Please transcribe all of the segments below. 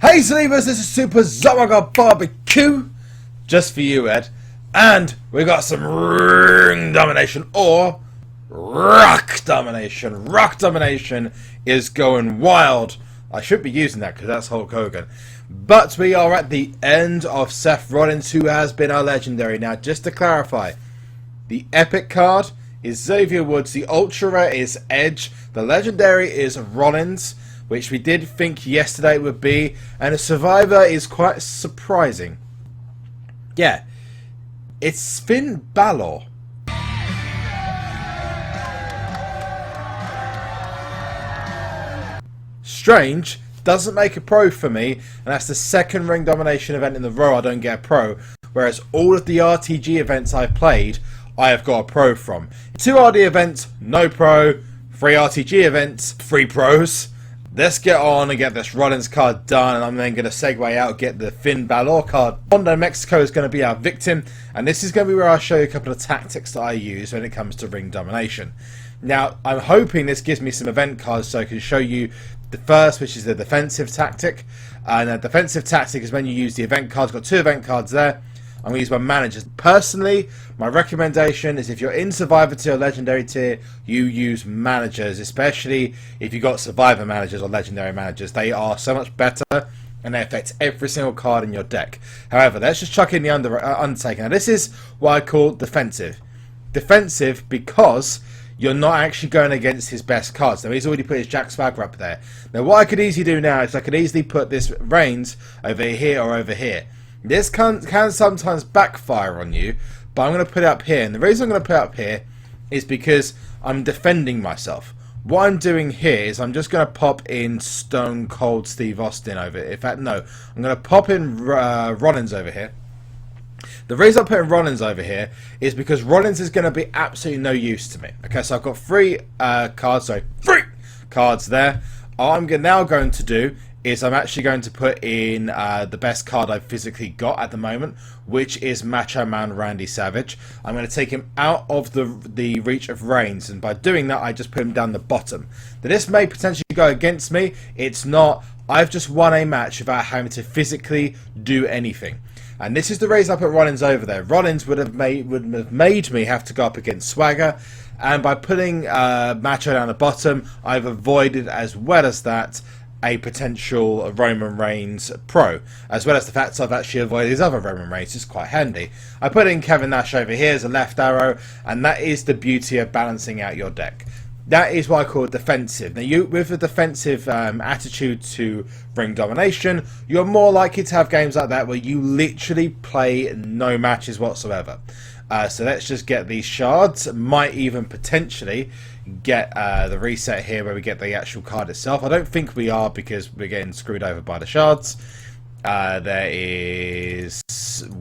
Hey Sleepers, this is SuperZomGBBQ, just for you, Ed, and we got some ring domination, or rock domination. Rock domination is going wild. I should be using that because that's Hulk Hogan. But we are at the end of Seth Rollins, who has been our legendary. Now, just to clarify, the epic card is Xavier Woods, the ultra rare is Edge, the legendary is Rollins, which we did think yesterday it would be, and a survivor is quite surprising. Yeah, it's Finn Balor. Strange, doesn't make a pro for me, and that's the second ring domination event in the row I don't get a pro, whereas all of the RTG events I've played, I have got a pro from. 2 RD events, no pro. 3 RTG events, 3 pros. Let's get on and get this Rollins card done, and I'm then going to segue out, get the Finn Balor card. Mondo Mexico is going to be our victim, and this is going to be where I'll show you a couple of tactics that I use when it comes to ring domination. Now, I'm hoping this gives me some event cards so I can show you the first, which is the defensive tactic. And a defensive tactic is when you use the event cards. Got 2 event cards there. I'm going to use my managers. Personally, my recommendation is if you're in Survivor tier or Legendary tier, you use managers, especially if you've got Survivor managers or Legendary managers. They are so much better and they affect every single card in your deck. However, let's just chuck in the Undertaker. Now, this is what I call defensive. Defensive because you're not actually going against his best cards. Now, he's already put his Jack Swagger up there. Now, what I could easily do now is I could easily put this Reigns over here or over here. This can sometimes backfire on you, but I'm going to put it up here. And the reason I'm going to put it up here is because I'm defending myself. What I'm doing here is I'm just going to pop in Stone Cold Steve Austin over here. In fact, no. I'm going to pop in Rollins over here. The reason I'm putting Rollins over here is because Rollins is going to be absolutely no use to me. Okay, so I've got 3 cards there. All I'm now going to do is I'm actually going to put in the best card I've physically got at the moment, which is Macho Man Randy Savage. I'm going to take him out of the reach of Reigns, and by doing that, I just put him down the bottom. Now, this may potentially go against me. It's not. I've just won a match without having to physically do anything. And this is the reason I put Rollins over there. Rollins would have made me have to go up against Swagger, and by putting Macho down the bottom, I've avoided, as well as that, a potential Roman Reigns pro, as well as the fact I've actually avoided his other Roman Reigns. It's quite handy. I put in Kevin Nash over here as a left arrow, and that is the beauty of balancing out your deck. That is what I call defensive. Now, with a defensive attitude to ring domination, you're more likely to have games like that where you literally play no matches whatsoever. So let's just get these shards. Might even potentially get the reset here where we get the actual card itself. I don't think we are because we're getting screwed over by the shards. There is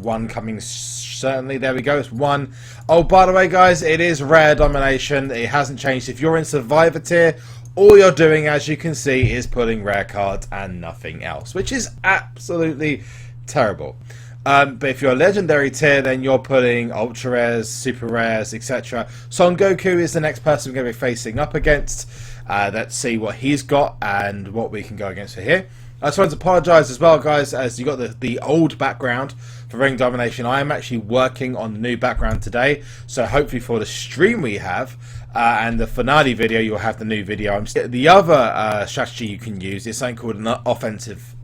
one coming, certainly. There we go, it's 1. Oh, by the way, guys, it is rare domination. It hasn't changed. If you're in Survivor tier, all you're doing, as you can see, is pulling rare cards and nothing else, which is absolutely terrible. But if you're a Legendary tier, then you're putting Ultra Rares, Super Rares, etc. Son Goku is the next person we're going to be facing up against. Let's see what he's got and what we can go against for here. I just wanted to apologise as well, guys, as you got the old background for Ring Domination. I am actually working on the new background today, so hopefully for the stream we have, and the finale video, you'll have the new video. The other strategy you can use is something called an offensive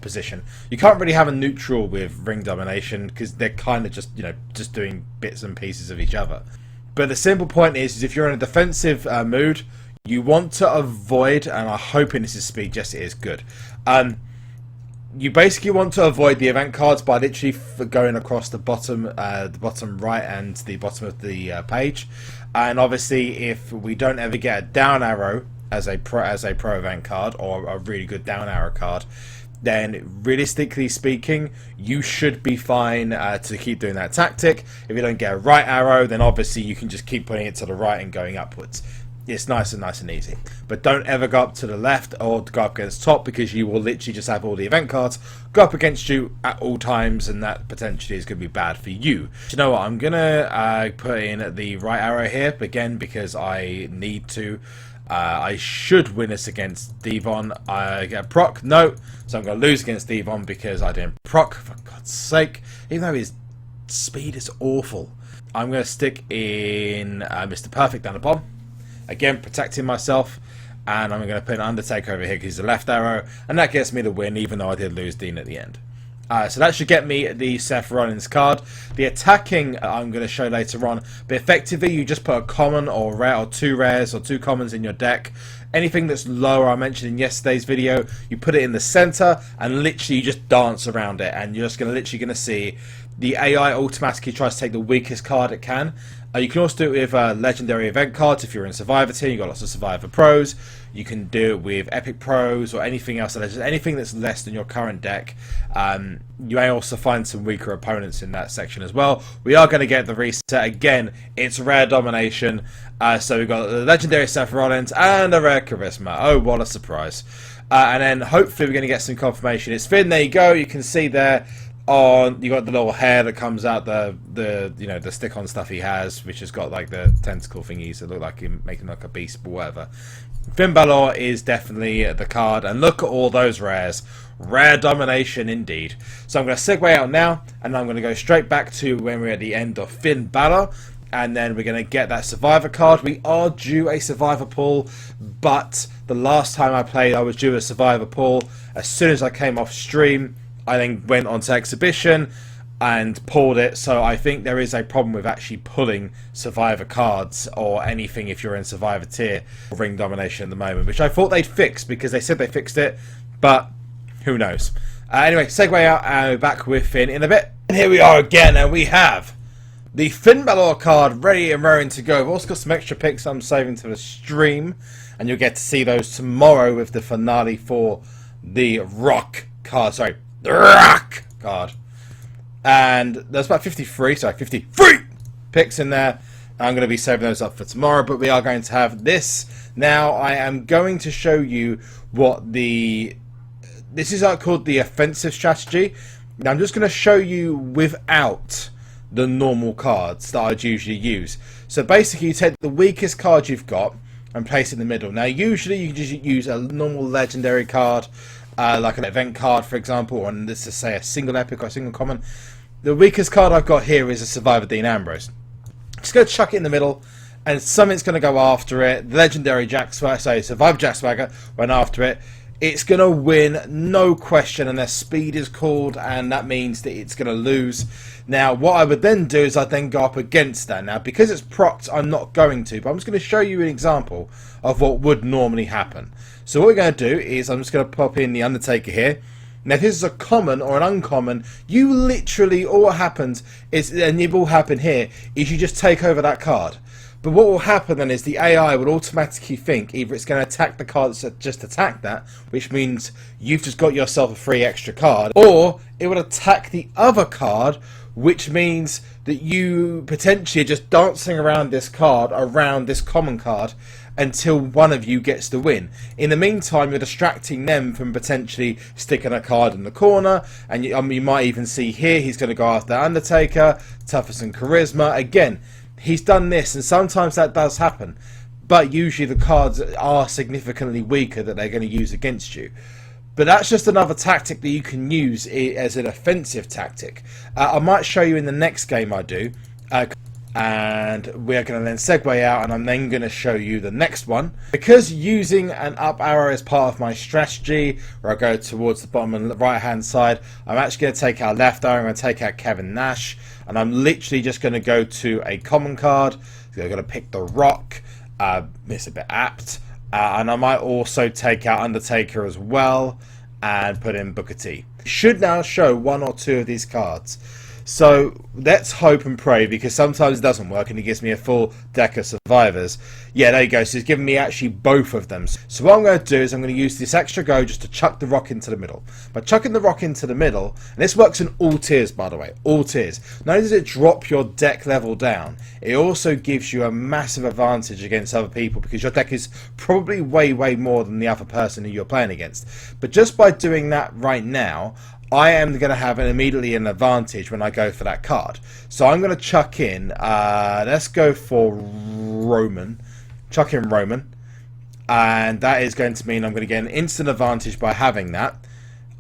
position. You can't really have a neutral with Ring Domination because they're kind of just doing bits and pieces of each other. But the simple point is if you're in a defensive mood, you want to avoid, and I'm hoping this is speed, yes it is, good. You basically want to avoid the event cards by literally going across the bottom right and the bottom of the page. And obviously, if we don't ever get a down arrow as a pro event card or a really good down arrow card, then realistically speaking, you should be fine to keep doing that tactic. If you don't get a right arrow, then obviously you can just keep putting it to the right and going upwards. It's nice and easy. But don't ever go up to the left or go up against top, because you will literally just have all the event cards go up against you at all times, and that potentially is going to be bad for you. You know what? I'm going to put in the right arrow here, again, because I need to. I should win this against Devon. I get a proc, no, so I'm going to lose against Devon because I didn't proc, for God's sake, even though his speed is awful. I'm going to stick in Mr. Perfect down the bottom, again protecting myself, and I'm going to put an Undertaker over here because he's a left arrow, and that gets me the win even though I did lose Dean at the end. So that should get me the Seth Rollins card. The attacking I'm going to show later on, but effectively you just put a common or rare or two rares or two commons in your deck. Anything that's lower, I mentioned in yesterday's video, you put it in the center and literally you just dance around it, and you're just literally going to see the AI automatically tries to take the weakest card it can. You can also do it with legendary event cards if you're in Survivor Team. You've got lots of Survivor Pros. You can do it with Epic Pros or anything else. Anything that's less than your current deck. You may also find some weaker opponents in that section as well. We are going to get the reset. Again, it's rare domination. So we've got the legendary Seth Rollins and a rare Charisma. Oh, what a surprise. And then hopefully we're going to get some confirmation. It's Finn, there you go. You can see there. You got the little hair that comes out, the stick-on stuff he has, which has got like the tentacle thingies that look like him, making like a beast, but whatever. Finn Balor is definitely the card, and look at all those rares. Rare domination indeed. So I'm going to segue out now, and I'm going to go straight back to when we're at the end of Finn Balor, and then we're going to get that Survivor card. We are due a Survivor pool, but the last time I played, I was due a Survivor pool. As soon as I came off stream, I then went on to exhibition and pulled it, so I think there is a problem with actually pulling Survivor cards or anything if you're in Survivor tier or Ring Domination at the moment, which I thought they'd fix because they said they fixed it, but who knows. Anyway, segue out and we're back with Finn in a bit. And here we are again, and we have the Finn Balor card ready and raring to go. I've also got some extra picks I'm saving to the stream, and you'll get to see those tomorrow with the finale for the Rock card. Sorry. The Rock card. And there's about 53 picks in there. I'm going to be saving those up for tomorrow, but we are going to have this. Now, I am going to show you what this is called the offensive strategy. Now, I'm just going to show you without the normal cards that I'd usually use. So basically, you take the weakest card you've got and place it in the middle. Now, usually you can just use a normal legendary card, like an event card, for example, or let's just say a single epic or a single common. The weakest card I've got here is a Survivor Dean Ambrose. Just going to chuck it in the middle, and something's going to go after it. The legendary Survivor Jack Swagger went after it. It's going to win, no question, and their speed is called, and that means that it's going to lose. Now, what I would then do is I'd then go up against that. Now, because it's procced, I'm not going to, but I'm just going to show you an example of what would normally happen. So what we're going to do is I'm just going to pop in the Undertaker here. Now, if this is a common or an uncommon, you literally, all what happens is, and it will happen here, is you just take over that card. But what will happen then is the AI will automatically think either it's going to attack the card that's just attacked that, which means you've just got yourself a free extra card, or it will attack the other card, which means that you potentially are just dancing around this card, around this common card, until one of you gets the win. In the meantime, you're distracting them from potentially sticking a card in the corner, and you might even see here he's going to go after Undertaker, Toughness and Charisma. Again, he's done this, and sometimes that does happen, but usually the cards are significantly weaker that they're going to use against you. But that's just another tactic that you can use as an offensive tactic. I might show you in the next game I do, and we're going to then segue out, and I'm then going to show you the next one. Because using an up arrow is part of my strategy, where I go towards the bottom and right hand side, I'm actually going to take out left arrow, I'm going to take out Kevin Nash, and I'm literally just going to go to a common card. So I'm going to pick the Rock, it's a bit apt, and I might also take out Undertaker as well, and put in Booker T. Should now show one or two of these cards. So let's hope and pray, because sometimes it doesn't work and it gives me a full deck of survivors. Yeah, there you go. So it's given me actually both of them. So what I'm going to do is I'm going to use this extra go just to chuck the Rock into the middle. By chucking the Rock into the middle, and this works in all tiers, by the way, all tiers. Not only does it drop your deck level down, it also gives you a massive advantage against other people, because your deck is probably way, way more than the other person who you're playing against. But just by doing that right now, I am going to have immediately an advantage when I go for that card. So I'm going to chuck in, let's go for Roman. Chuck in Roman. and that is going to mean I'm going to get an instant advantage by having that.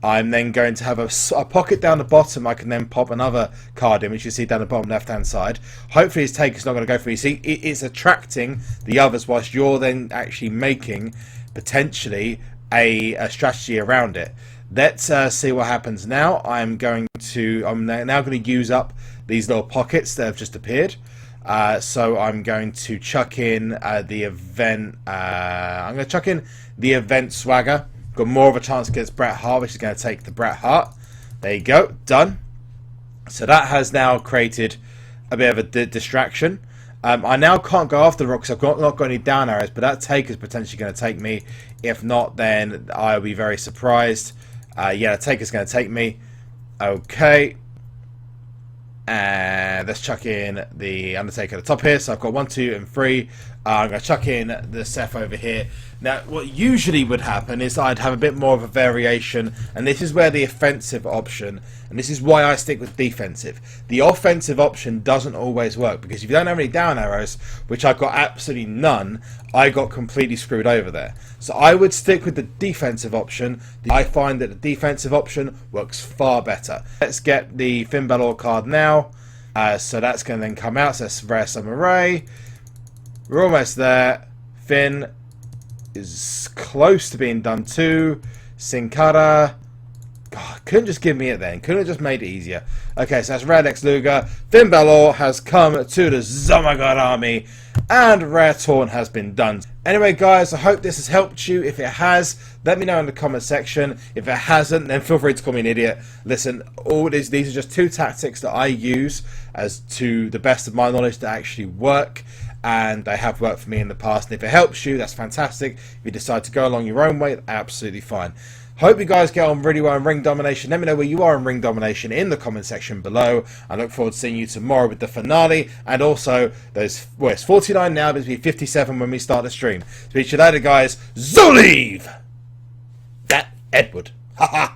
I'm then going to have a pocket down the bottom. I can then pop another card in, which you see down the bottom left-hand side. Hopefully his take is not going to go for me. See, it's attracting the others whilst you're then actually making, potentially, a strategy around it. Let's see what happens now. I'm now going to use up these little pockets that have just appeared. So I'm going to chuck in the event. I'm going to chuck in the event swagger. Got more of a chance against Bret Hart, which is going to take the Bret Hart. There you go, done. So that has now created a bit of a distraction. I now can't go after the rock because I've not got any down arrows, but that take is potentially going to take me. If not, then I'll be very surprised. Yeah, the take is going to take me. Okay. And let's chuck in the Undertaker at the top here. So I've got 1, 2, and 3. I'm going to chuck in the Seth over here. Now, what usually would happen is I'd have a bit more of a variation, and this is where the offensive option, and this is why I stick with defensive. The offensive option doesn't always work, because if you don't have any down arrows, which I've got absolutely none, I got completely screwed over there. So I would stick with the defensive option. I find that the defensive option works far better. Let's get the Finn Balor card now. So that's going to then come out. So that's Rare Summer Rae. We're almost there. Finn is close to being done too. Sin Cara. God, couldn't just give me it then. Couldn't have just made it easier. Okay, so that's Rare Lex Luger. Finn Balor has come to the SUPERZOMGBBQ army. And Rare Taunt has been done. Anyway, guys, I hope this has helped you. If it has, let me know in the comment section. If it hasn't, then feel free to call me an idiot. Listen, these are just 2 tactics that I use as to the best of my knowledge that actually work. And they have worked for me in the past. And if it helps you, that's fantastic. If you decide to go along your own way, absolutely fine. Hope you guys get on really well in Ring Domination. Let me know where you are in Ring Domination in the comment section below. I look forward to seeing you tomorrow with the finale. And also, it's 49 now, but it'll be 57 when we start the stream. Speak to you later, guys. Zolive! That Edward. Haha.